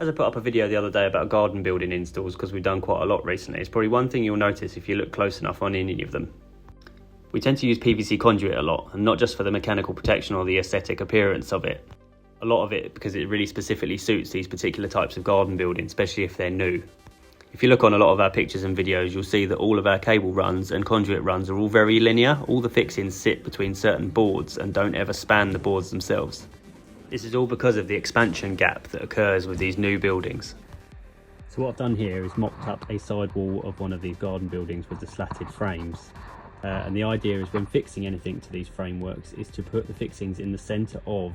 As I put up a video the other day about garden building installs, because we've done quite a lot recently, it's probably one thing you'll notice if you look close enough on any of them. We tend to use PVC conduit a lot, and not just for the mechanical protection or the aesthetic appearance of it. A lot of it because it really specifically suits these particular types of garden building, especially if they're new. If you look on a lot of our pictures and videos, you'll see that all of our cable runs and conduit runs are all very linear. All the fixings sit between certain boards and don't ever span the boards themselves. This is all because of the expansion gap that occurs with these new buildings. So what I've done here is mocked up a side wall of one of these garden buildings with the slatted frames. And the idea is when fixing anything to these frameworks is to put the fixings in the centre of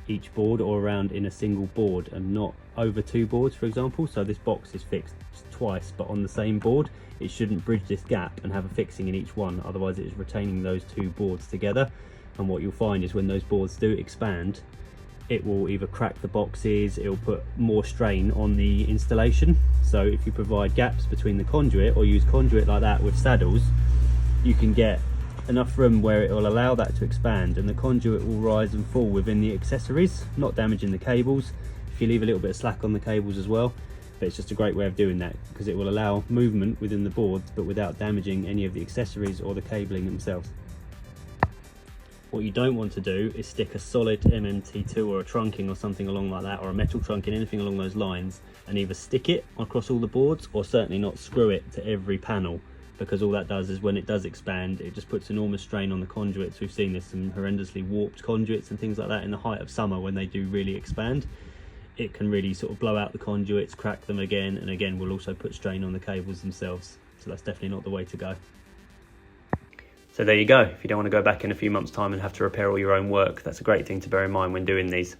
each board or around in a single board and not over two boards, for example. So this box is fixed twice but on the same board. It shouldn't bridge this gap and have a fixing in each one, otherwise it is retaining those two boards together. And what you'll find is when those boards do expand, it will either crack the boxes, it will put more strain on the installation. So if you provide gaps between the conduit or use conduit like that with saddles, you can get enough room where it will allow that to expand and the conduit will rise and fall within the accessories, not damaging the cables. If you leave a little bit of slack on the cables as well, but it's just a great way of doing that because it will allow movement within the boards but without damaging any of the accessories or the cabling themselves. What you don't want to do is stick a solid MMT2 or a trunking or something along like that, or a metal trunking, anything along those lines, and either stick it across all the boards or certainly not screw it to every panel, because all that does is when it does expand, it just puts enormous strain on the conduits. We've seen this, some horrendously warped conduits and things like that in the height of summer when they do really expand. It can really sort of blow out the conduits, crack them again, and again will also put strain on the cables themselves. So that's definitely not the way to go. So there you go. If you don't want to go back in a few months' time and have to repair all your own work, that's a great thing to bear in mind when doing these.